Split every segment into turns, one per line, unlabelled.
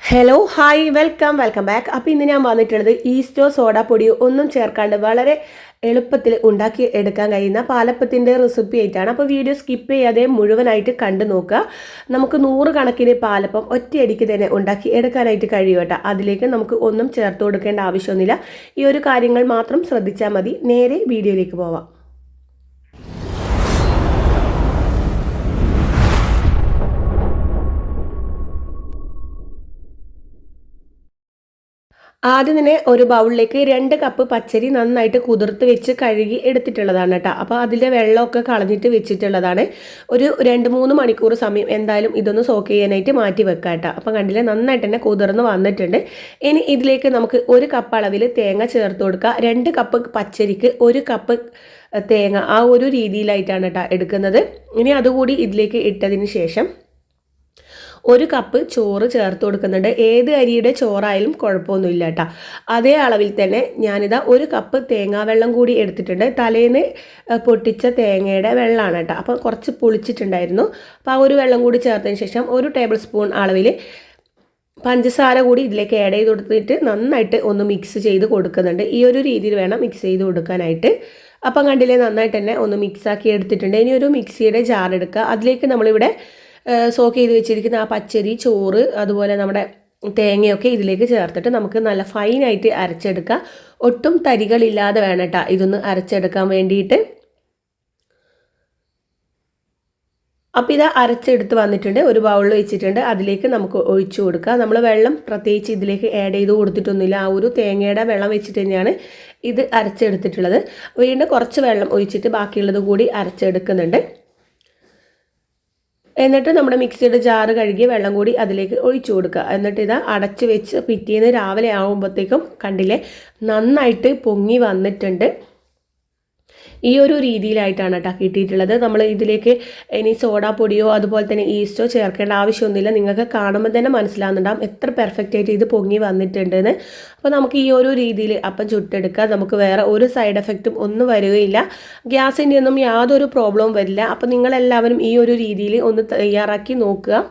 Hello hi welcome back. അപ്പോൾ ഇന്ന് ഞാൻ വന്നിട്ടുള്ളത് ഈസ്റ്റോ സോഡാപ്പൊടിയോ ഒന്നും ചേർക്കാണ്ട് വളരെ എളുപ്പത്തിൽ ഉണ്ടാക്കി എടുക്കാൻ കഴിയുന്ന പാലപ്പത്തിൻ്റെ റെസിപ്പി ആയിട്ടാണ്. അപ്പോൾ വീഡിയോ സ്കിപ്പ് ചെയ്യാതെ മുഴുവനായിട്ട് കണ്ടു നോക്കുക. നമുക്ക് 100 കണക്കിന് പാലപ്പം ഒറ്റയടിക്ക് തന്നെ ഉണ്ടാക്കി എടുക്കാനായിട്ട് കഴിയും കേട്ടോ. അതിലേക്ക് നമുക്ക് ഒന്നും ചേർത്ത് കൊടുക്കേണ്ട ആവശ്യമൊന്നുമില്ല. ഈ ഒരു കാര്യങ്ങൾ മാത്രം ശ്രദ്ധിച്ചാൽ മതി. നേരെ വീഡിയോയിലേക്ക് പോവാം. ആദ്യം തന്നെ ഒരു ബൗളിലേക്ക് 2 കപ്പ് പച്ചരി നന്നായിട്ട് കുതിർത്ത് വെച്ച് കഴുകി എടുത്തിട്ടുള്ളതാണ് കേട്ടോ. അപ്പോൾ അതിൻ്റെ വെള്ളമൊക്കെ കളഞ്ഞിട്ട് വെച്ചിട്ടുള്ളതാണ്. ഒരു 2-3 മണിക്കൂർ സമയം എന്തായാലും ഇതൊന്ന് സോക്ക് ചെയ്യാനായിട്ട് മാറ്റി വെക്കാം കേട്ടോ. അപ്പോൾ കണ്ടില്ലേ, നന്നായിട്ട് തന്നെ കുതിർന്ന് വന്നിട്ടുണ്ട്. ഇനി ഇതിലേക്ക് നമുക്ക് 1 കപ്പ് അളവിൽ തേങ്ങ ചേർത്ത് കൊടുക്കുക. 2 കപ്പ് പച്ചരിക്ക് 1 കപ്പ് തേങ്ങ, ആ ഒരു രീതിയിലായിട്ടാണ് കേട്ടോ എടുക്കുന്നത്. ഇനി അതുകൂടി ഇതിലേക്ക് ഇട്ടതിന് ശേഷം 1 കപ്പ് ചോറ് ചേർത്ത് കൊടുക്കുന്നുണ്ട്. ഏത് അരിയുടെ ചോറായാലും കുഴപ്പമൊന്നുമില്ല കേട്ടോ. അതേ അളവിൽ തന്നെ ഞാനിതാ 1 കപ്പ് തേങ്ങാവെള്ളം കൂടി എടുത്തിട്ടുണ്ട്. തലേന്ന് പൊട്ടിച്ച തേങ്ങയുടെ വെള്ളമാണ് കേട്ടോ. അപ്പോൾ കുറച്ച് പുളിച്ചിട്ടുണ്ടായിരുന്നു. അപ്പോൾ ആ ഒരു വെള്ളം കൂടി ചേർത്തതിന് ശേഷം 1 ടേബിൾ സ്പൂൺ അളവിൽ പഞ്ചസാര കൂടി ഇതിലേക്ക് ആഡ് ചെയ്ത് കൊടുത്തിട്ട് നന്നായിട്ട് ഒന്ന് മിക്സ് ചെയ്ത് കൊടുക്കുന്നുണ്ട്. ഈ ഒരു രീതിയിൽ വേണം മിക്സ് ചെയ്ത് കൊടുക്കാനായിട്ട്. അപ്പം കണ്ടില്ലേ, നന്നായിട്ട് തന്നെ ഒന്ന് മിക്സാക്കി എടുത്തിട്ടുണ്ട്. ഇനി ഒരു മിക്സിയുടെ ജാർ എടുക്കുക. അതിലേക്ക് നമ്മളിവിടെ സോക്ക് ചെയ്ത് വെച്ചിരിക്കുന്ന ആ പച്ചരി, ചോറ്, അതുപോലെ നമ്മുടെ തേങ്ങയൊക്കെ ഇതിലേക്ക് ചേർത്തിട്ട് നമുക്ക് നല്ല ഫൈനായിട്ട് അരച്ചെടുക്കുക. ഒട്ടും തരികളില്ലാതെ വേണം കേട്ടോ ഇതൊന്ന് അരച്ചെടുക്കാൻ വേണ്ടിയിട്ട്. അപ്പോൾ ഇത് അരച്ചെടുത്ത് വന്നിട്ടുണ്ട്. ഒരു ബൗളിൽ വെച്ചിട്ടുണ്ട്. അതിലേക്ക് നമുക്ക് ഒഴിച്ചു കൊടുക്കുക. നമ്മൾ വെള്ളം പ്രത്യേകിച്ച് ഇതിലേക്ക് ആഡ് ചെയ്ത് കൊടുത്തിട്ടൊന്നുമില്ല. ആ ഒരു തേങ്ങയുടെ വെള്ളം വെച്ചിട്ട് തന്നെയാണ് ഇത് അരച്ചെടുത്തിട്ടുള്ളത്. വീണ്ടും കുറച്ച് വെള്ളം ഒഴിച്ചിട്ട് ബാക്കിയുള്ളത് കൂടി അരച്ചെടുക്കുന്നുണ്ട്. എന്നിട്ട് നമ്മുടെ മിക്സിയുടെ ജാറ് കഴുകി വെള്ളം കൂടി അതിലേക്ക് ഒഴിച്ചു കൊടുക്കുക. എന്നിട്ട് ഇത് അടച്ച് വെച്ച് പിറ്റേന്ന് രാവിലെ ആകുമ്പോഴത്തേക്കും കണ്ടില്ലേ, നന്നായിട്ട് പൊങ്ങി വന്നിട്ടുണ്ട്. ഈ ഒരു രീതിയിലായിട്ടാണ് കേട്ടോ കിട്ടിയിട്ടുള്ളത്. നമ്മൾ ഇതിലേക്ക് ഇനി സോഡാപ്പൊടിയോ അതുപോലെ തന്നെ ഈസ്റ്റോ ചേർക്കേണ്ട ആവശ്യമൊന്നുമില്ല. നിങ്ങൾക്ക് കാണുമ്പോൾ തന്നെ മനസ്സിലാവുന്നുണ്ടാകും എത്ര പെർഫെക്റ്റ് ആയിട്ട് ഇത് പൊങ്ങി വന്നിട്ടുണ്ടെന്ന്. അപ്പോൾ നമുക്ക് ഈ ഒരു രീതിയിൽ അപ്പം ചുട്ടെടുക്കാം. നമുക്ക് വേറെ ഒരു സൈഡ് എഫക്റ്റും ഒന്നും വരികയില്ല. ഗ്യാസിൻ്റെ ഒന്നും യാതൊരു പ്രോബ്ലവും വരില്ല. അപ്പോൾ നിങ്ങളെല്ലാവരും ഈ ഒരു രീതിയിൽ ഒന്ന് തയ്യാറാക്കി നോക്കുക.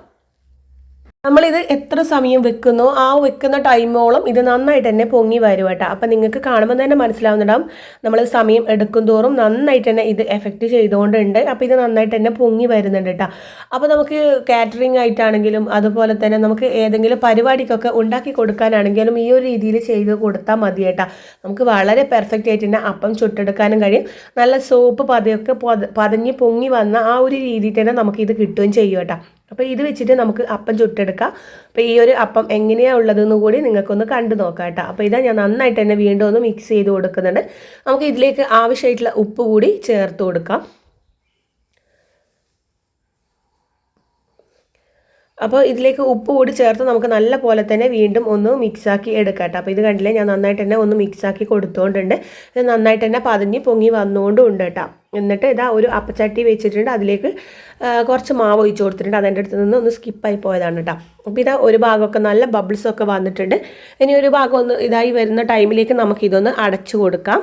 നമ്മളിത് എത്ര സമയം വെക്കുന്നോ ആ വെക്കുന്ന ടൈമോളം ഇത് നന്നായിട്ട് തന്നെ പൊങ്ങി വരും കേട്ടോ. അപ്പം നിങ്ങൾക്ക് കാണുമ്പോൾ തന്നെ മനസ്സിലാവുന്നുണ്ടാവും നമ്മൾ സമയം എടുക്കും തോറും നന്നായിട്ട് തന്നെ ഇത് എഫക്റ്റ് ചെയ്തുകൊണ്ടുണ്ട്. അപ്പോൾ ഇത് നന്നായിട്ട് തന്നെ പൊങ്ങി വരുന്നുണ്ട് കേട്ടോ. അപ്പോൾ നമുക്ക് കാറ്ററിംഗ് ആയിട്ടാണെങ്കിലും അതുപോലെ തന്നെ നമുക്ക് ഏതെങ്കിലും പരിപാടിക്കൊക്കെ ഉണ്ടാക്കി കൊടുക്കാനാണെങ്കിലും ഈ ഒരു രീതിയിൽ ചെയ്ത് കൊടുത്താൽ മതി കേട്ടോ. നമുക്ക് വളരെ പെർഫെക്റ്റ് ആയിട്ട് തന്നെ അപ്പം ചുട്ടെടുക്കാനും കഴിയും. നല്ല സോപ്പ് പതയൊക്കെ പതഞ്ഞ് പൊങ്ങി വന്ന ആ ഒരു രീതിയിൽ തന്നെ നമുക്കിത് കിട്ടുകയും ചെയ്യും കേട്ടോ. അപ്പോൾ ഇത് വെച്ചിട്ട് നമുക്ക് അപ്പം ചുട്ടെടുക്കാം. അപ്പോൾ ഈ ഒരു അപ്പം എങ്ങനെയാണ് ഉള്ളതെന്ന് കൂടി നിങ്ങൾക്കൊന്ന് കണ്ടു നോക്കാം കേട്ടോ. അപ്പോൾ ഇതാ ഞാൻ നന്നായിട്ട് തന്നെ വീണ്ടും ഒന്ന് മിക്സ് ചെയ്ത് കൊടുക്കുന്നുണ്ട്. നമുക്ക് ഇതിലേക്ക് ആവശ്യമായിട്ടുള്ള ഉപ്പ് കൂടി ചേർത്ത് കൊടുക്കാം. അപ്പോൾ ഇതിലേക്ക് ഉപ്പ് കൂടി ചേർത്ത് നമുക്ക് നല്ല പോലെ തന്നെ വീണ്ടും ഒന്ന് മിക്സാക്കി എടുക്കാം കേട്ടോ. അപ്പോൾ ഇത് കണ്ടില്ലേ, ഞാൻ നന്നായിട്ട് തന്നെ ഒന്ന് മിക്സാക്കി കൊടുത്തുകൊണ്ടുണ്ട്. ഇത് നന്നായിട്ട് തന്നെ പതിഞ്ഞ് പൊങ്ങി വന്നുകൊണ്ടും ഉണ്ട് കേട്ടോ. എന്നിട്ട് ഇതാ ഒരു അപ്പച്ചട്ടി വെച്ചിട്ടുണ്ട്. അതിലേക്ക് കുറച്ച് മാവ് ഒഴിച്ച് കൊടുത്തിട്ടുണ്ട്. അതെൻ്റെ അടുത്ത് നിന്ന് ഒന്ന് സ്കിപ്പായി പോയതാണ് കേട്ടോ. അപ്പോൾ ഇതാ ഒരു ഭാഗമൊക്കെ നല്ല ബബിൾസൊക്കെ വന്നിട്ടുണ്ട്. ഇനി ഒരു ഭാഗം ഒന്ന് ഇതായി വരുന്ന ടൈമിലേക്ക് നമുക്കിതൊന്ന് അടച്ചു കൊടുക്കാം.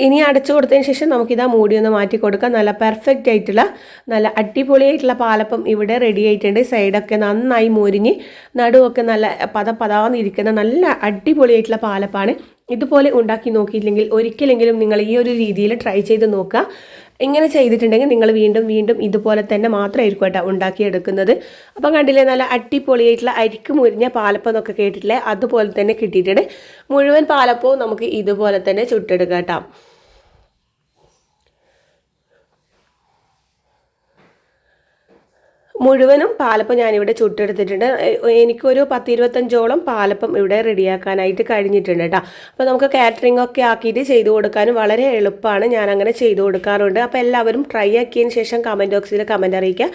ഇനി അടച്ചു കൊടുത്തതിന് ശേഷം നമുക്കിതാ മൂടിയൊന്ന് മാറ്റി കൊടുക്കാം. നല്ല പെർഫെക്റ്റ് ആയിട്ടുള്ള നല്ല അടിപൊളിയായിട്ടുള്ള പാലപ്പം ഇവിടെ റെഡി ആയിട്ടുണ്ട്. സൈഡൊക്കെ നന്നായി മൊരിഞ്ഞ് നടുവൊക്കെ നല്ല പതാന്നിരിക്കുന്ന നല്ല അടിപൊളിയായിട്ടുള്ള പാലപ്പാണ്. ഇതുപോലെ ഉണ്ടാക്കി നോക്കിയില്ലെങ്കിൽ ഒരിക്കലെങ്കിലും നിങ്ങൾ ഈ ഒരു രീതിയിൽ ട്രൈ ചെയ്ത് നോക്കുക. ഇങ്ങനെ ചെയ്തിട്ടുണ്ടെങ്കിൽ നിങ്ങൾ വീണ്ടും ഇതുപോലെ തന്നെ മാത്രമായിരിക്കും കേട്ടോ ഉണ്ടാക്കിയെടുക്കുന്നത്. അപ്പം കണ്ടില്ലേ, നല്ല അടിപൊളിയായിട്ടുള്ള അരിക്ക് മുരിഞ്ഞ പാലപ്പം എന്നൊക്കെ കേട്ടിട്ടില്ലേ, അതുപോലെ തന്നെ കിട്ടിയിട്ടുണ്ട്. മുഴുവൻ പാലപ്പവും നമുക്ക് ഇതുപോലെ തന്നെ ചുട്ടെടുക്കാം കേട്ടോ. മുഴുവനും പാലപ്പം ഞാനിവിടെ ചുട്ടെടുത്തിട്ടുണ്ട്. എനിക്കൊരു 10-25ഓളം പാലപ്പം ഇവിടെ റെഡിയാക്കാനായിട്ട് കഴിഞ്ഞിട്ടുണ്ട് കേട്ടോ. അപ്പോൾ നമുക്ക് കാറ്ററിംഗ് ഒക്കെ ആക്കിയിട്ട് ചെയ്തു കൊടുക്കാനും വളരെ എളുപ്പമാണ്. ഞാൻ അങ്ങനെ ചെയ്തു കൊടുക്കാറുണ്ട്. അപ്പോൾ എല്ലാവരും ട്രൈ ആക്കിയതിന് ശേഷം കമൻറ്റ് ബോക്സിൽ കമൻറ്റ് അറിയിക്കുക.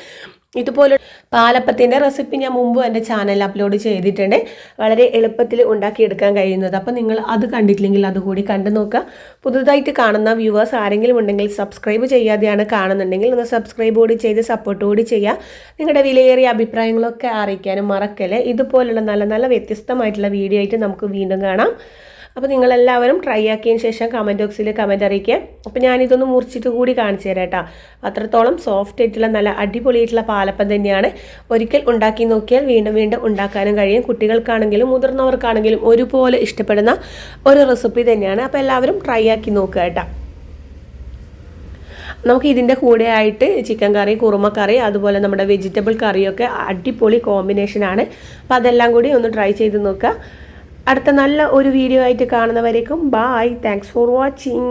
ഇതുപോലെ പാലപ്പത്തിൻ്റെ റെസിപ്പി ഞാൻ മുമ്പ് എൻ്റെ ചാനലിൽ അപ്ലോഡ് ചെയ്തിട്ടുണ്ട്. വളരെ എളുപ്പത്തിൽ ഉണ്ടാക്കിയെടുക്കാൻ കഴിയുന്നത്. അപ്പോൾ നിങ്ങൾ അത് കണ്ടിട്ടില്ലെങ്കിൽ അതുകൂടി കണ്ടു നോക്കുക. പുതുതായിട്ട് കാണുന്ന വ്യൂവേഴ്സ് ആരെങ്കിലും ഉണ്ടെങ്കിൽ സബ്സ്ക്രൈബ് ചെയ്യാതെയാണ് കാണുന്നുണ്ടെങ്കിൽ ഒന്ന് സബ്സ്ക്രൈബ് കൂടി ചെയ്ത് സപ്പോർട്ട് കൂടി ചെയ്യുക. നിങ്ങളുടെ വിലയേറിയ അഭിപ്രായങ്ങളൊക്കെ അറിയിക്കാനും മറക്കല്ലേ. ഇതുപോലുള്ള നല്ല നല്ല വ്യത്യസ്തമായിട്ടുള്ള വീഡിയോ ആയിട്ട് നമുക്ക് വീണ്ടും കാണാം. അപ്പോൾ നിങ്ങളെല്ലാവരും ട്രൈ ആക്കിയതിന് ശേഷം കമൻറ്റ് ബോക്സിൽ കമൻറ്റ് അറിയിക്കുക. അപ്പോൾ ഞാനിതൊന്ന് മുറിച്ചിട്ട് കൂടി കാണിച്ചു തരാം കേട്ടോ. അത്രത്തോളം സോഫ്റ്റ് ആയിട്ടുള്ള നല്ല അടിപൊളിയായിട്ടുള്ള പാലപ്പം തന്നെയാണ്. ഒരിക്കൽ ഉണ്ടാക്കി നോക്കിയാൽ വീണ്ടും വീണ്ടും ഉണ്ടാക്കാനും കഴിയും. കുട്ടികൾക്കാണെങ്കിലും മുതിർന്നവർക്കാണെങ്കിലും ഒരുപോലെ ഇഷ്ടപ്പെടുന്ന ഒരു റെസിപ്പി തന്നെയാണ്. അപ്പോൾ എല്ലാവരും ട്രൈ ആക്കി നോക്കുക കേട്ടോ. നമുക്ക് ഇതിൻ്റെ കൂടെ ആയിട്ട് ചിക്കൻ കറി, കുറുമ കറി, അതുപോലെ നമ്മുടെ വെജിറ്റബിൾ കറിയൊക്കെ അടിപൊളി കോമ്പിനേഷനാണ്. അപ്പോൾ അതെല്ലാം കൂടി ഒന്ന് ട്രൈ ചെയ്ത് നോക്കുക. അടുത്ത നല്ല ഒരു വീഡിയോ ആയിട്ട് കാണുന്നവരേക്കും ബൈ. Thanks for watching.